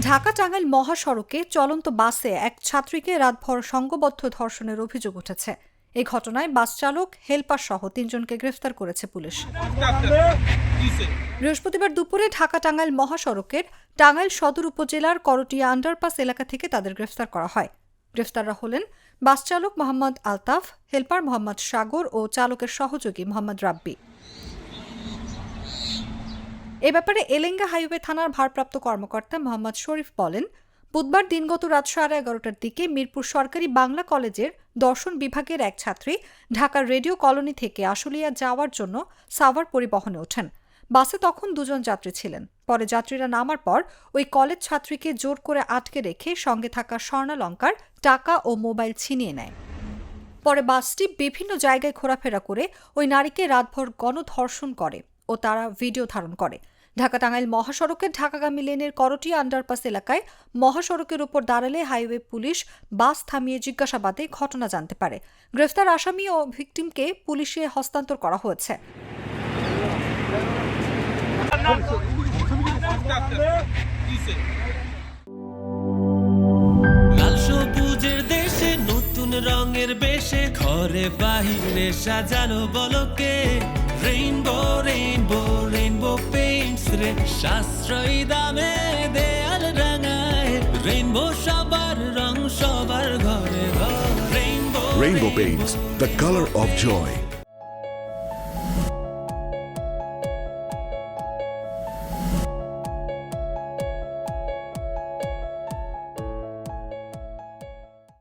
ঢাকা-টাঙ্গাইল মহাসড়কে চলন্ত বাসে এক ছাত্রীকে রাতভর সংঘবদ্ধ ধর্ষণের অভিযোগ উঠেছে। এই ঘটনায় বাস চালক, হেলপার সহ ৩ জনকে গ্রেফতার করেছে পুলিশ। বৃহস্পতিবার দুপুরে ঢাকা-টাঙ্গাইল মহাসড়কের টাঙ্গাইল সদর উপজেলার করটিয়া আন্ডারপাস এলাকা থেকে তাদের গ্রেফতার করা হয়। গ্রেফতাররা হলেন বাস চালক মোহাম্মদ আলতাফ, হেলপার মোহাম্মদ সাগর ও চালকের সহযোগী মোহাম্মদ রাব্বি। এ ব্যাপারে এলেঙ্গা হাইওয়ে থানার ভারপ্রাপ্ত কর্মকর্তা মোহাম্মদ শরীফ বলেন, বুধবার দিনগত রাত 11:30টার দিকে মিরপুর সরকারি বাংলা কলেজের দর্শন বিভাগের এক ছাত্রী ঢাকার রেডিও কলোনি থেকে আশুলিয়া যাওয়ার জন্য সাভার পরিবহনে ওঠেন। বাসে তখন 2 জন যাত্রী ছিলেন। পরে যাত্রীরা নামার পর ওই কলেজ ছাত্রীকে জোর করে আটকে রেখে সঙ্গে থাকা স্বর্ণালংকার, টাকা ও মোবাইল ছিনিয়ে নেয়। পরে বাসটি বিভিন্ন জায়গায় ঘোরাফেরা করে ওই নারীকে রাতভর গণধর্ষণ করে ও তারা ভিডিও ধারণ করে। ঢাকা-টাঙ্গাইল মহাসড়কের ঢাকাগামী লেনের করটিয়া আন্ডারপাস এলাকায় মহাসড়কের উপর দাঁড়ালে হাইওয়ে পুলিশ বাস থামিয়ে জিজ্ঞাসাবাদে ঘটনা জানতে পারে। গ্রেফতার আসামি ও ভিকটিমকে পুলিশে হস্তান্তর করা হয়েছে। রঙের বেশে ঘরে বাহিরে সাজানো বলকে রেইনবো রেইনবো রেইনবো পেইন্টস রে সাশ্রয়ী দামে দেয়াল রাঙায় রেইনবো সবার রং সবার ঘরে rainbow Rainbow Paints, the color of joy.